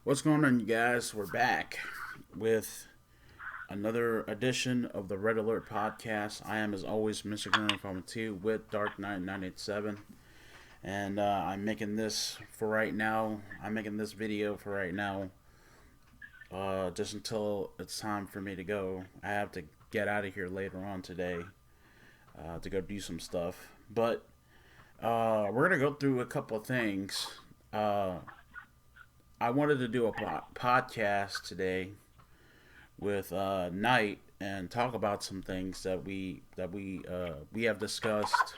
What's going on, you guys? We're back with another edition of the Red Alert Podcast. I am, as always, Mr. Grimreaper 2 with Dark Knight 987. And I'm making this for right now. I'm making this video for right now. Just until it's time for me to go. I have to get out of here later on today to go do some stuff. But we're going to go through a couple of things. I wanted to do a podcast today with Knight and talk about some things that we have discussed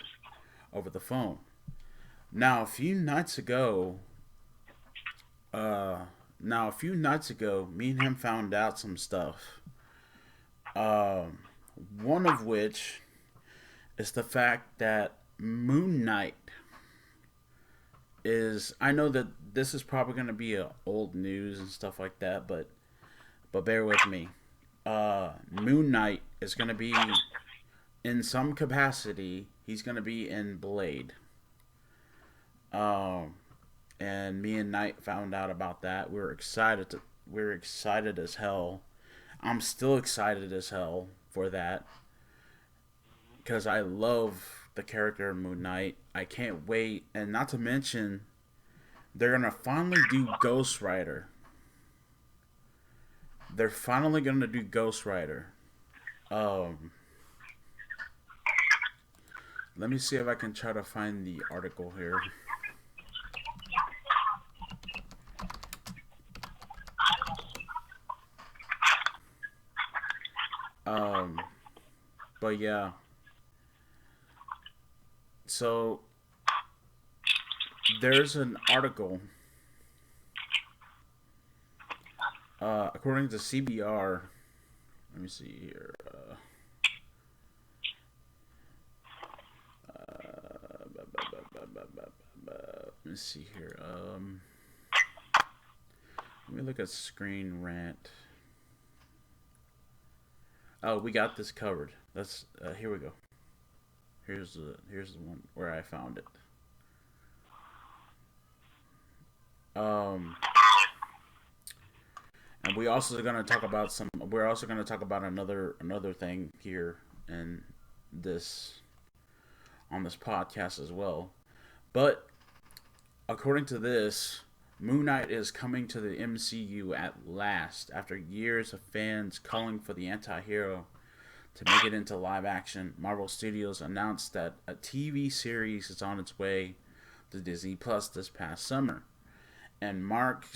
over the phone. Now, a few nights ago, uh, me and him found out some stuff. Um, One of which is the fact that Moon Knight is. I know that this is probably going to be old news and stuff like that, but bear with me. Moon Knight is going to be in some capacity. He's going to be in Blade. Um, and me and Knight found out about that. We were excited as hell. I'm still excited as hell for that because I love the character of Moon Knight. I can't wait, and not to mention, they're gonna finally do Ghost Rider. They're finally gonna do Ghost Rider. Um, Let me see if I can try to find the article here. Um, but yeah, so there's an article. According to CBR, let me see here. Let me see here. Let me look at Screen Rant. Oh, we got this covered. That's here we go. Here's the one where I found it. Um, and we also going to talk about some. We're also going to talk about another thing here in this on this podcast as well. But according to this, Moon Knight is coming to the MCU at last after years of fans calling for the anti-hero to make it into live action. Marvel Studios announced that a TV series is on its way to Disney Plus this past summer, and Mark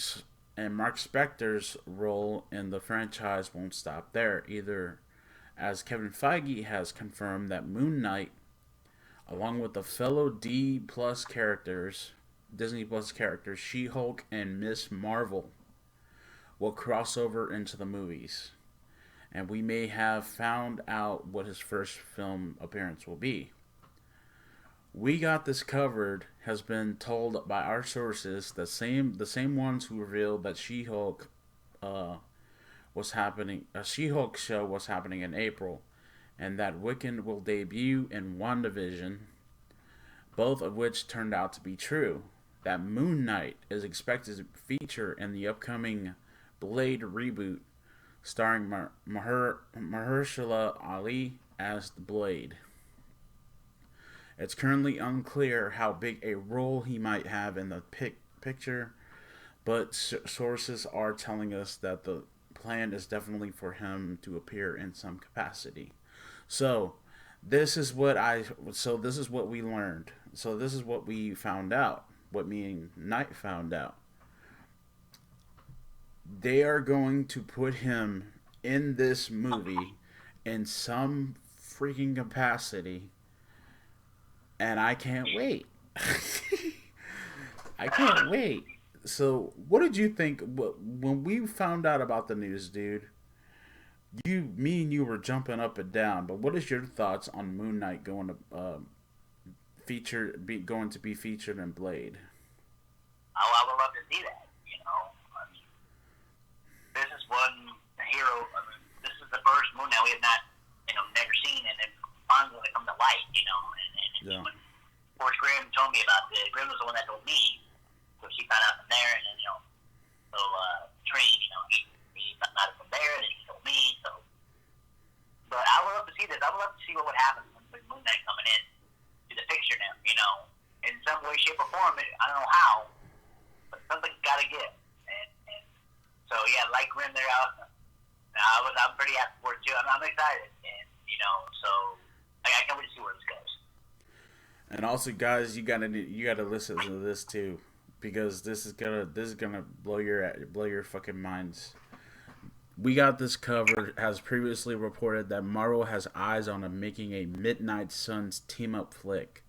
Spector's role in the franchise won't stop there either, as Kevin Feige has confirmed that Moon Knight, along with the fellow Disney Plus characters She-Hulk and Miss Marvel, will cross over into the movies, and we may have found out what his first film appearance will be. We got this covered has been told by our sources, the same ones who revealed that She-Hulk was happening. A She-Hulk show was happening in April, and that Wiccan will debut in WandaVision, both of which turned out to be true. That Moon Knight is expected to feature in the upcoming Blade reboot, starring Mahershala Ali as the Blade. It's currently unclear how big a role he might have in the picture, but sources are telling us that the plan is definitely for him to appear in some capacity. So, this is what I. So this is what we learned. So this is what we found out. What me and Knight found out. They are going to put him in this movie in some freaking capacity, and I can't wait. I can't wait. So, what did you think when we found out about the news, dude? Me and you were jumping up and down. But what is your thoughts on Moon Knight going to be featured in Blade? Oh, I would love to see that. I mean, this is one hero. I mean, this is the first Moon Knight we have not, never seen, and it's finally going to come to light. And Yeah. when Forrest Grimm told me about it, Grimm was the one that told me, so she found out from there, and then so how, but something's got to give. And so yeah, like Grim, they're out. I'm pretty happy for it too. I'm excited, and so I can't wait to see where this goes. And also, guys, you gotta listen to this too, because this is gonna blow your fucking minds. We got this covered. Has previously reported that Marvel has eyes on making a Midnight Suns team up flick,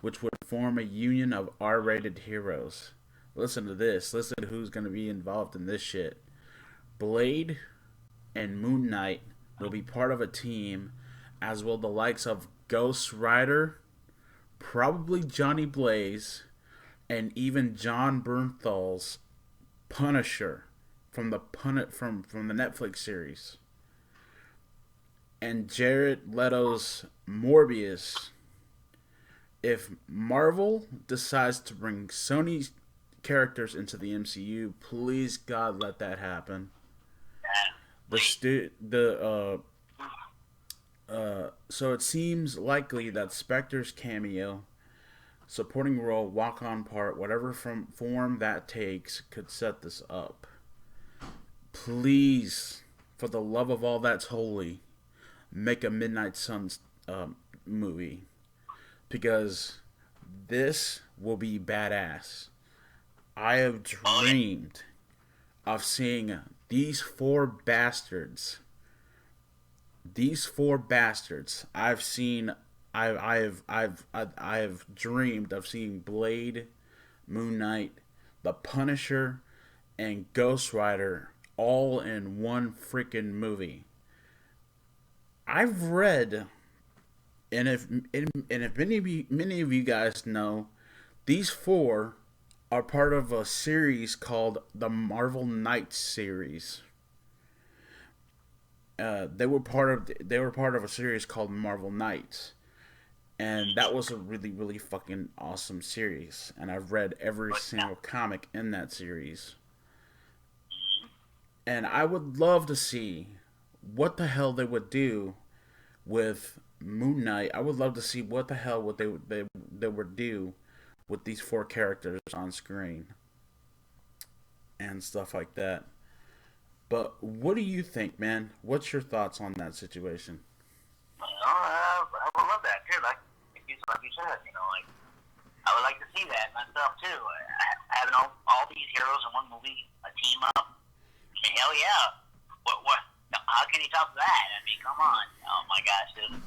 which would form a union of R-rated heroes. Listen to this. Listen to who's gonna be involved in this shit. Blade and Moon Knight will be part of a team, as will the likes of Ghost Rider, probably Johnny Blaze, and even John Bernthal's Punisher from the Netflix series, and Jared Leto's Morbius. If Marvel decides to bring Sony's characters into the MCU, please God, let that happen. So it seems likely that Spectre's cameo, supporting role, walk-on part, whatever form that takes, could set this up. Please, for the love of all that's holy, make a Midnight Suns movie, because this will be badass. I have dreamed of seeing these four bastards. I've seen. I have dreamed of seeing Blade, Moon Knight, the Punisher, and Ghost Rider all in one freaking movie. I've read, and if many of you guys know, these four are part of a series called the Marvel Knights series. They were part of a series called Marvel Knights, and that was a really, really fucking awesome series. And I've read every single comic in that series, and I would love to see what the hell they would do with Moon Knight. I would love to see what the hell they would do with these four characters on screen and stuff like that. But what do you think, man? What's your thoughts on that situation? I would love that too. Like you said, I would like to see that myself too. Having all these heroes in one movie, a team up. Hell yeah! What? How can you top that? I mean, come on! Oh my gosh, dude.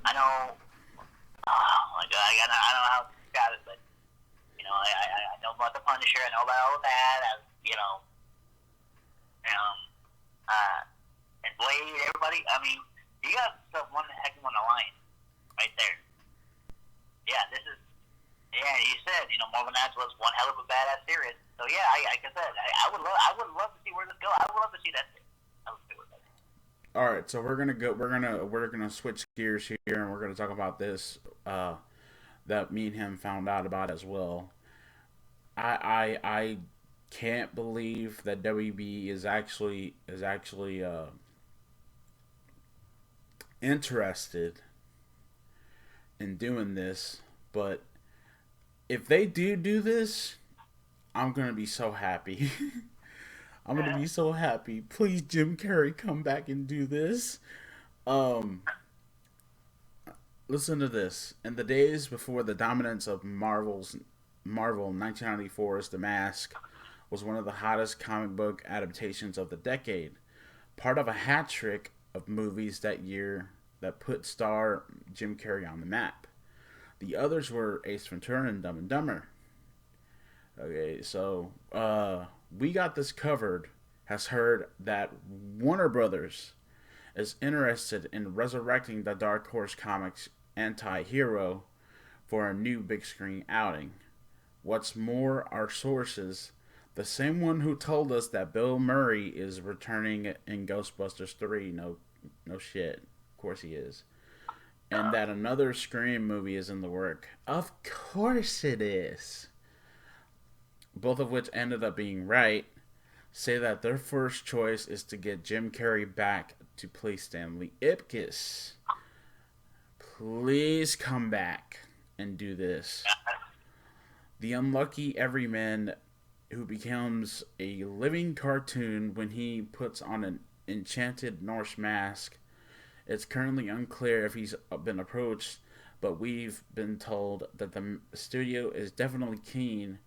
I know. Oh my god, I don't know how it's got it, but I know about the Punisher. I know about all of that. And Blade, everybody. I mean, you got one heck of an alliance right there. Yeah, you said, Marvel Knights was one hell of a badass series. So yeah, like I said, I would love to see where this goes. I would love to see that. All right, so we're gonna switch gears here, and we're gonna talk about this that me and him found out about as well. I can't believe that WB is actually interested in doing this, but if they do this, I'm gonna be so happy. I'm gonna be so happy. Please, Jim Carrey, come back and do this. Listen to this. In the days before the dominance of Marvel, 1994's The Mask was one of the hottest comic book adaptations of the decade. Part of a hat trick of movies that year that put star Jim Carrey on the map. The others were Ace Ventura and Dumb and Dumber. Okay, so We Got This Covered has heard that Warner Brothers is interested in resurrecting the Dark Horse Comics anti-hero for a new big screen outing. What's more, our sources, the same one who told us that Bill Murray is returning in Ghostbusters 3, no shit, of course he is, and that another Scream movie is in the work. Of course it is. Both of which ended up being right, say that their first choice is to get Jim Carrey back to play Stanley Ipkiss. Please come back and do this. the unlucky everyman who becomes a living cartoon when he puts on an enchanted Norse mask. It's currently unclear if he's been approached, but we've been told that the studio is definitely keen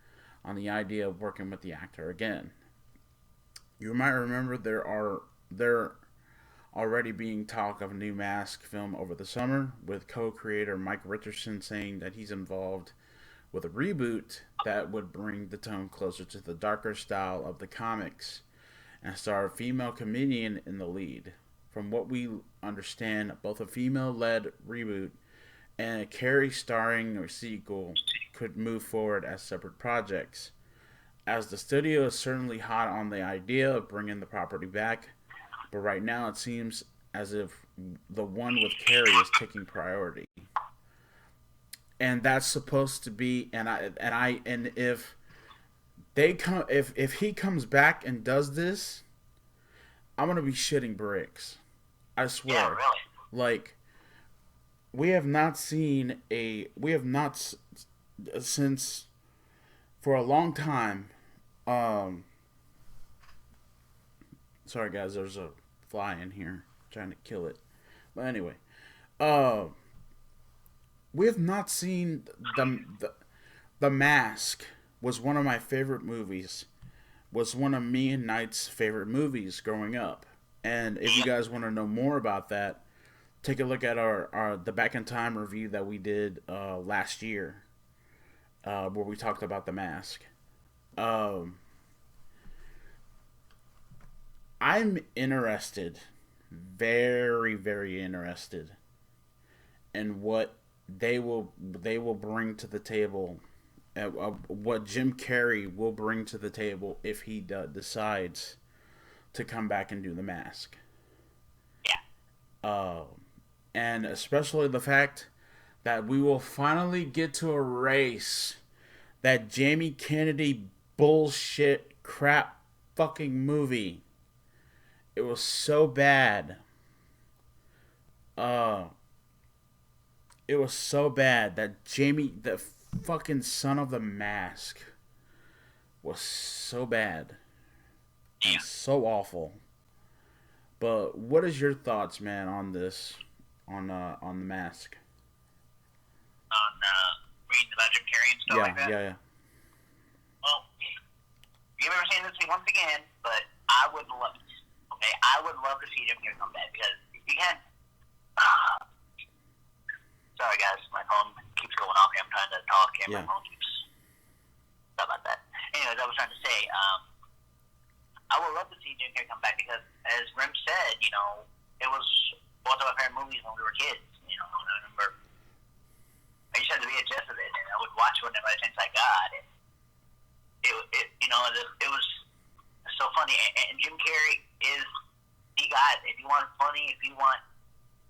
on the idea of working with the actor again. You might remember there already being talk of a new Mask film over the summer, with co-creator Mike Richardson saying that he's involved with a reboot that would bring the tone closer to the darker style of the comics and star a female comedian in the lead. From what we understand, both a female-led reboot and a Carrie starring sequel could move forward as separate projects. As the studio is certainly hot on the idea of bringing the property back, but right now it seems as if the one with Carrie is taking priority. And that's supposed to be and if they come if he comes back and does this, I'm gonna be shitting bricks. I swear. Yeah, really. Like, we have not since for a long time. Sorry guys, there's a fly in here trying to kill it. But anyway, we have not seen the Mask was one of my favorite movies. Was one of me and Knight's favorite movies growing up. And if you guys want to know more about that, take a look at our the Back in Time review that we did last year, where we talked about the Mask. I'm interested, very very interested, in what they will bring to the table, what Jim Carrey will bring to the table if he decides to come back and do the Mask. Yeah. And especially the fact that we will finally get to erase that Jamie Kennedy bullshit crap fucking movie. It was so bad. It was so bad that Jamie, the fucking son of the Mask, was so bad and so awful. But what is your thoughts, man, on this, on the Mask? On reading about Jim Carrey and stuff like that. Yeah. Well, you've never seen this thing once again, but I would love it. Okay, I would love to see Jim Carrey come back because if you can. Sorry guys, my phone keeps going off here. I'm trying to talk here. My phone keeps. Sorry about that. Anyways, I was trying to say, I would love to see Jim Carrey come back because, as Grim said, it was both of our favorite movies when we were kids. And I remember I used to have the VHS of it, and I would watch it whenever I chance I got. And it was so funny. And Jim Carrey is the guy. If you want funny, if you want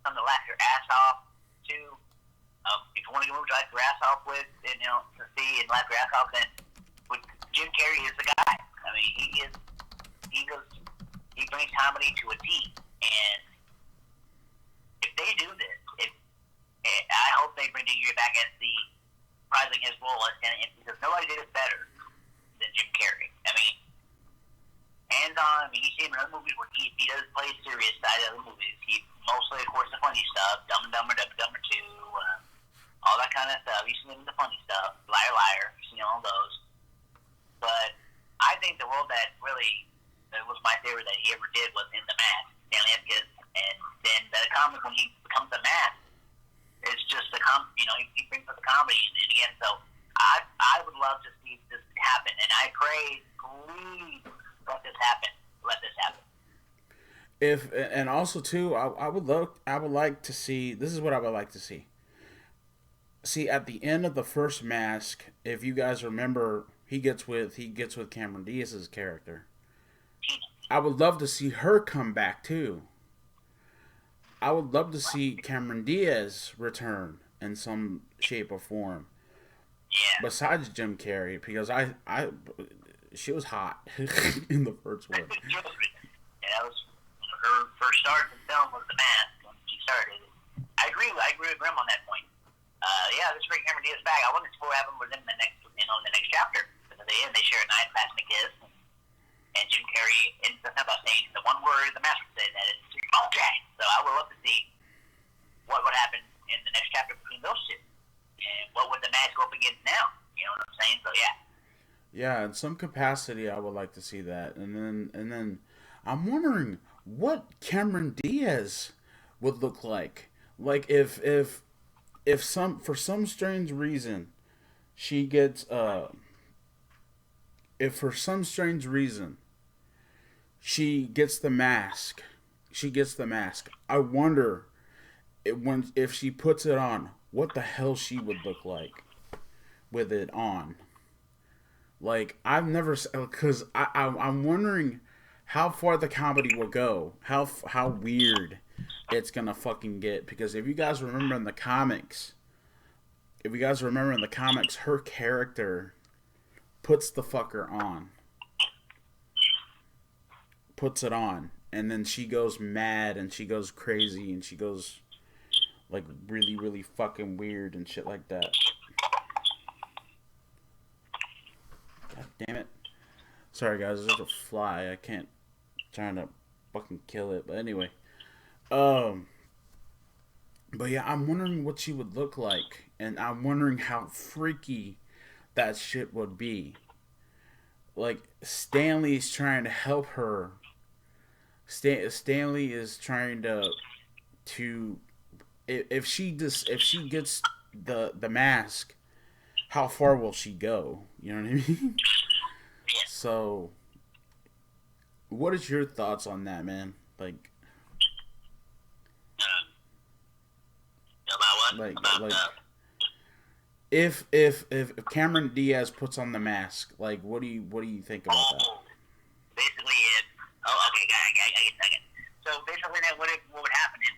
something to laugh your ass off to, if you want to get a movie to laugh your ass off with, and, to see and laugh your ass off, then Jim Carrey is the guy. I mean, he brings comedy to a T. And if they do this, I hope they bring Jim Carrey back as the reprising his role as Danny, because nobody did it better than Jim Carrey. I mean, hands-on. I mean, you see him in other movies where he does play serious side of the movies. He mostly, of course, the funny stuff, Dumb and Dumber, Dumb and Dumber 2, all that kind of stuff. You see him in the funny stuff, Liar Liar, you see all those. But I think the role that really was my favorite that he ever did was in The Mask, Stanley Ipkiss, and then the comic when he becomes The Mask, it's just he brings up the comedy and again. So I would love to see this happen, and I pray, please let this happen. Let this happen. And also too, I would like to see. This is what I would like to see. See, at the end of the first Mask, if you guys remember, he gets with Cameron Diaz's character. I would love to see her come back too. I would love to see Cameron Diaz return in some shape or form. Yeah. Besides Jim Carrey, because she was hot in the first one. Yeah, that was her first start in film was The Mask when she started. I agree with Grim on that point. Let's bring Cameron Diaz back. I want to see what happens with him in in the next chapter. Because at the end, they share a nice passing kiss, and Jim Carrey ends up saying the one word the master said, that it's okay. So I would love to see what would happen in the next chapter between those two, and what would the match go up against now? You know what I'm saying? So yeah. Yeah, in some capacity, I would like to see that, and then I'm wondering what Cameron Diaz would look like. Like if some for some strange reason she gets if for some strange reason she gets the mask, I wonder if she puts it on, what the hell she would look like with it on. Like I've never, because I'm wondering how far the comedy will go, how weird it's gonna fucking get. Because if you guys remember in the comics, her character puts the fucker on, puts it on, and then she goes mad and she goes crazy and she goes like really really fucking weird and shit like that. God damn it. Sorry guys, there's a fly. I can't, trying to fucking kill it. But anyway. Um but yeah, I'm wondering what she would look like. And I'm wondering how freaky that shit would be. Like Stanley's trying to help her. Stanley is trying to if she gets the mask, how far will she go? You know what I mean? So, what is your thoughts on that, man? Like, About what? like, About like, if Cameron Diaz puts on the mask, like, what do you think about that? Basically, okay, I get a second. So basically, what would happen is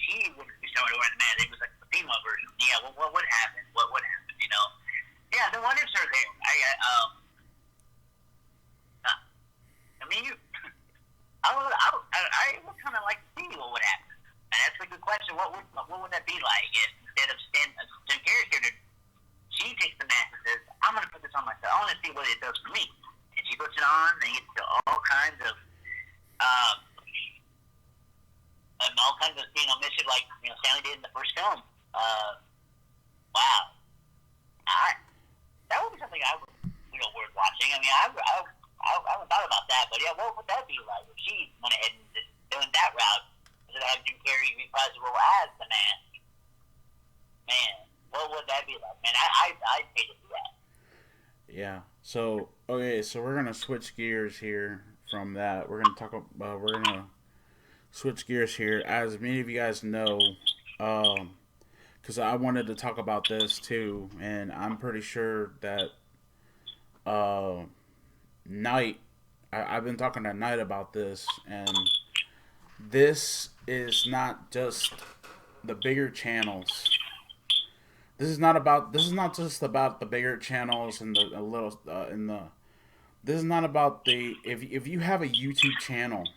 she would be showing wearing the mask. It was like the female version. Yeah, what would happen? What would happen? You know? Yeah, the wonders are there. I mean, I would kind of like to see what would happen. And that's a good question. What would that be like if instead of Jim Carrey's character, she takes the mask and says, "I'm going to put this on myself. I want to see what it does for me." And she puts it on, and gets to all kinds of mission like Stanley did in the first film. Wow, that would be something I would worth watching. I mean, I haven't thought about that, but yeah, what would that be like if she went ahead and just doing that route instead of having Jim Carrey reprise the role as the man? Man, what would that be like? Man, I'd pay to do that. Yeah. So okay, so we're gonna switch gears here from that. We're gonna switch gears here. As many of you guys know, because I wanted to talk about this too, and I'm pretty sure that Knight, I've been talking to Knight about this, and this is not just the bigger channels. This is not just about the bigger channels and the little in the. This is not about the if you have a YouTube channel,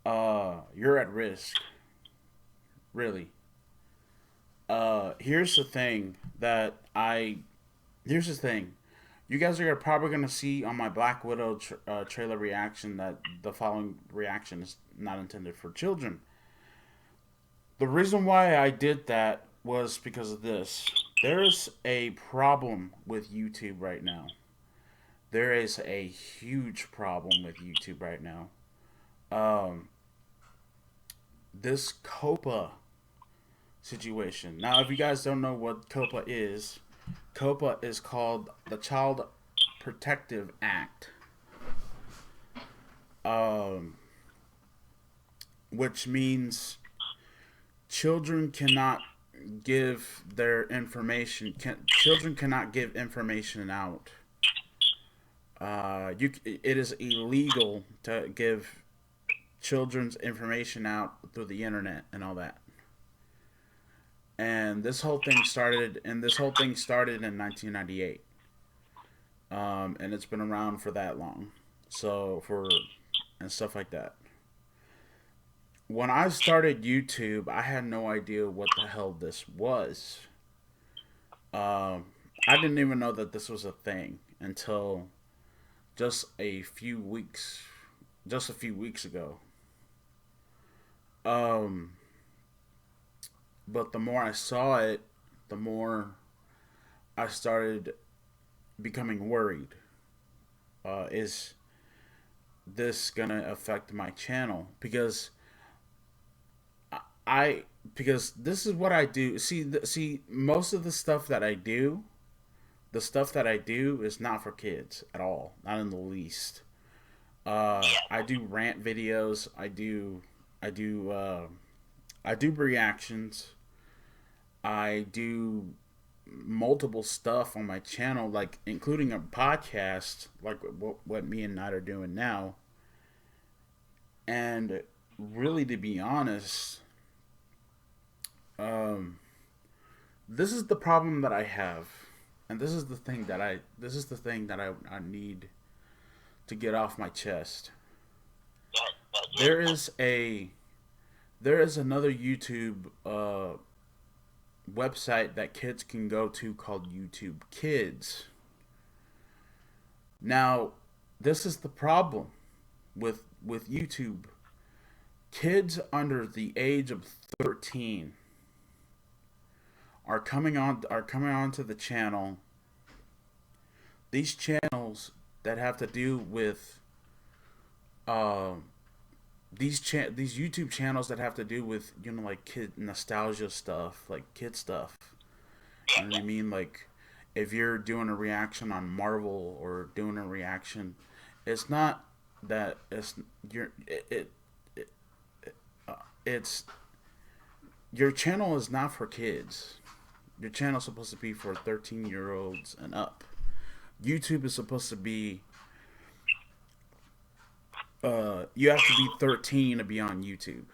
you're at risk. Really. Here's the thing that I. Here's the thing. You guys are probably going to see on my Black Widow trailer reaction that the following reaction is not intended for children. The reason why I did that was because of this. There's a problem with YouTube right now. There is a huge problem with YouTube right now. This COPA situation. Now, if you guys don't know what COPA is called the Child Protective Act, which means children cannot give their information. Children cannot give information out. It is illegal to give children's information out through the internet and all that. And this whole thing started in 1998. And it's been around for that long. And stuff like that. When I started YouTube, I had no idea what the hell this was. I didn't even know that this was a thing until just a few weeks, just a few weeks ago. Um, but the more I saw it, the more I started becoming worried. Is this gonna affect my channel? I because this is what I do. See, most of the stuff that I do, the stuff that I do is not for kids at all, not in the least. Yeah. I do rant videos. I do, I do reactions. I do multiple stuff on my channel, like including a podcast, like what me and Knight are doing now. And really, to be honest, um, this is the problem that I have, and this is the thing that I need to get off my chest. There is a there is another YouTube website that kids can go to called YouTube Kids. Now, this is the problem with YouTube. Kids under the age of 13 are coming onto the channel. These channels that have to do with uh, these YouTube channels that have to do with, you know, like kid nostalgia stuff, like kid stuff. You know what I mean? Like if you're doing a reaction on Marvel or doing a reaction, it's not that it's you're it it's your channel is not for kids. Your channel is supposed to be for 13-year-olds and up. YouTube is supposed to be you have to be 13 to be on YouTube.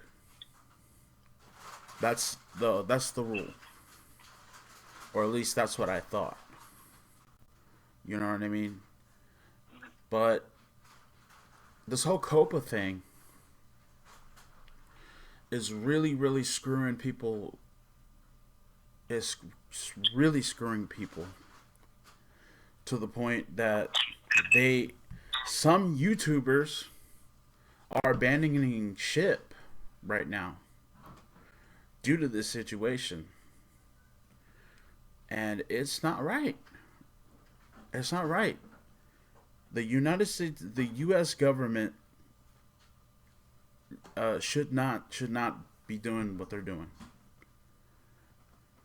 That's the rule. Or at least that's what I thought. You know what I mean? But this whole Copa thing is really screwing people. Is really screwing people to the point that they some YouTubers are abandoning ship right now due to this situation, and it's not right. It's not right. The United States, the U.S. government should not be doing what they're doing.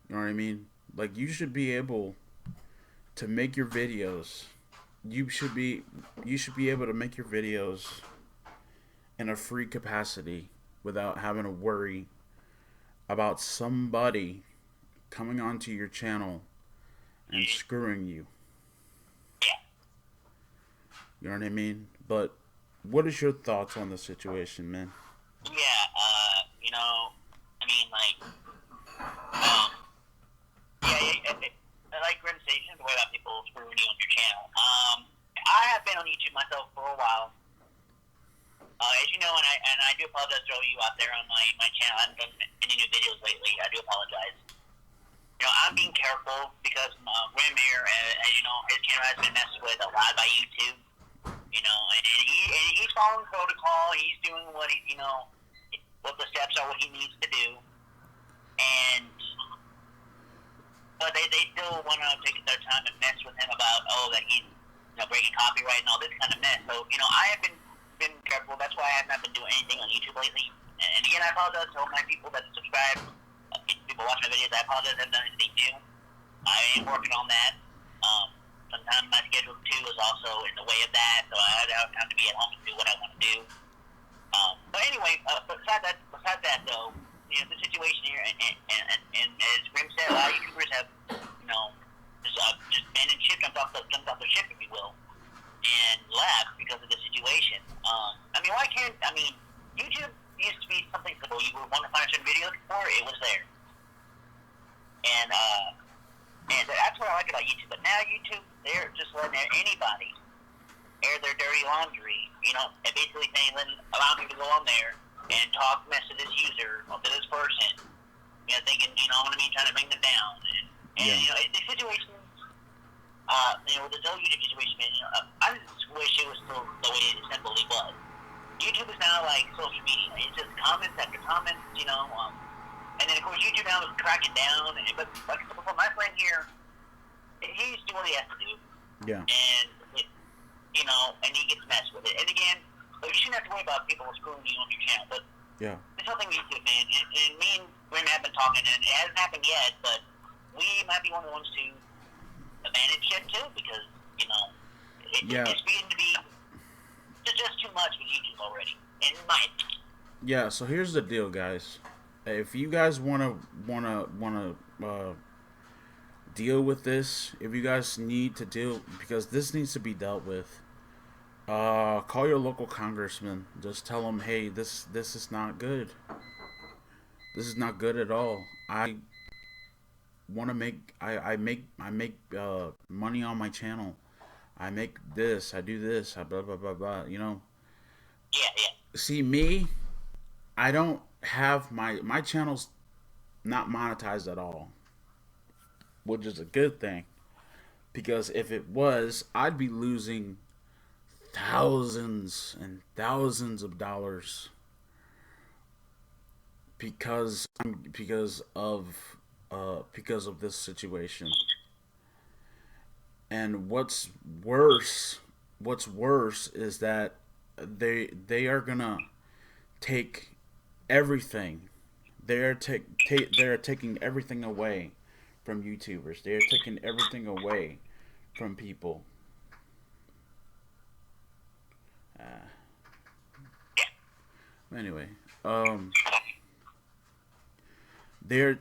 You know what I mean? Like you should be able to make your videos. You should be able to make your videos in a free capacity without having to worry about somebody coming onto your channel and screwing you. You know what I mean? But what is your thoughts on the situation, man? Yeah, you know, I mean, like, um, like Grim Station, the way about people screwing you on your channel. I have been on YouTube myself for a while. As you know, and I do apologize to all you out there on my channel. I haven't done any new videos lately. I do apologize. You know, I'm being careful because Grimreaper, as you know, his channel has been messed with a lot by YouTube. You know, and he's following protocol. He's doing what what the steps are, what he needs to do. And but they still want to take their time and mess with him about that he's breaking copyright and all this kind of mess. So I have been careful. That's why I have not been doing anything on YouTube lately. And again, I apologize to all my people that subscribe, people watching my videos. I apologize I haven't done anything new. I am working on that. Sometimes my schedule too is also in the way of that, so I don't have time to be at home and do what I want to do. But anyway, besides that though, the situation here, and as Grim said, a lot of YouTubers have, just abandoned ship, jumped off the ship, if you will, and left because of the situation. YouTube used to be something simple. You would want to find a certain video for it was there, and that's what I like about YouTube. But now YouTube, they're just letting anybody air their dirty laundry. And basically saying, allowing people to go on there and talk mess to this user or to this person. Thinking, what I mean, trying to bring them down. And the situation With this whole YouTube situation, man, I just wish it was still the way it simply was. YouTube is now like social media. It's just comments after comments, and then of course YouTube now is cracking down. But like I said before, my friend here, he used to do what he has to do, Yeah. and and he gets messed with it. And again, you shouldn't have to worry about people screwing you on your channel. But Yeah. this whole thing with YouTube, man, and me and Grim have been talking, and it hasn't happened yet, but we might be one of the ones to manage it too, because it's beginning to be just too much with YouTube already, in my opinion. Yeah. So here's the deal, guys. If you guys wanna deal with this, if you guys need to deal, because this needs to be dealt with, call your local congressman. Just tell them, hey, this is not good. This is not good at all. I want to make I make money on my channel. I make this. I do this. I blah blah blah blah. Yeah, yeah. See me. I don't have my channel's not monetized at all, which is a good thing. Because if it was, I'd be losing thousands and thousands of dollars because of this situation. And what's worse is that they are gonna take everything. They're taking everything away from YouTubers. They're taking everything away from people. Uh, anyway, the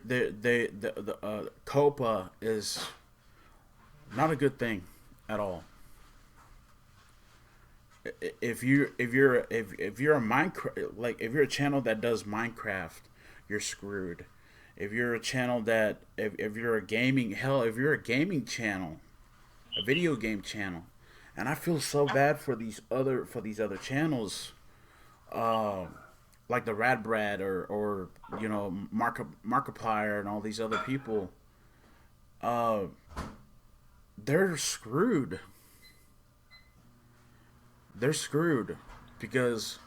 COPA is not a good thing at all. If you're a Minecraft, like if you're a channel that does Minecraft, you're screwed. If you're a channel that if you're a gaming hell if you're a gaming channel, a video game channel, and I feel so bad for these other channels, uh, like the Rad Brad or Markiplier and all these other people. Uh, they're screwed. They're screwed because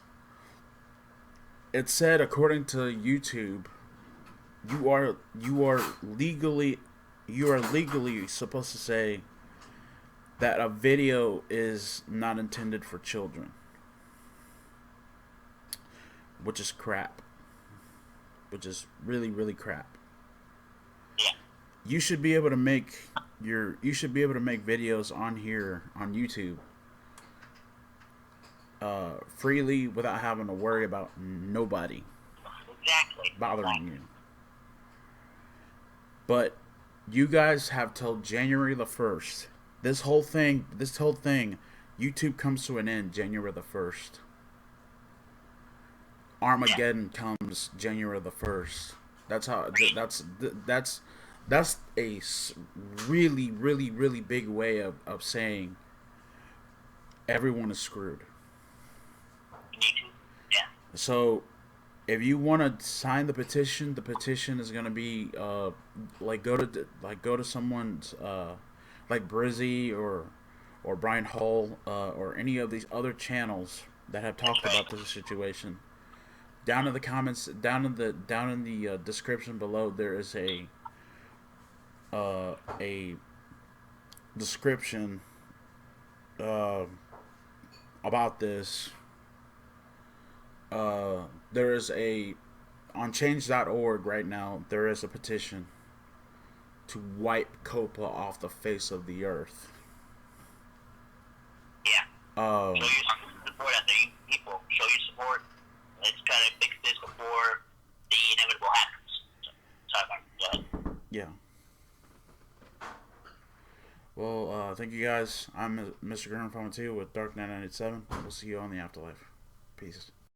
it said, according to YouTube, you are legally supposed to say that a video is not intended for children, which is crap. Which is really, really crap. Yeah. You should be able to make videos on here on YouTube freely without having to worry about nobody Exactly. bothering you. But you guys have till January the 1st. This whole thing, YouTube comes to an end January the 1st. Armageddon comes January the 1st. That's how. That's a really, really, really big way of saying everyone is screwed. Yeah. So, if you want to sign the petition is gonna be go to someone's like Brizzy or Brian Hull or any of these other channels that have talked about this situation. Down in the comments, down in the description below, there is a description about this. There is on change.org right now. There is a petition to wipe COPA off the face of the earth. Yeah. Show your support out there, people. Show your support. Let's try to fix this before the inevitable happens. Sorry about that. Yeah. Well, thank you guys. I'm Mr. Grimreaper with Dark 997. We'll see you on the afterlife. Peace.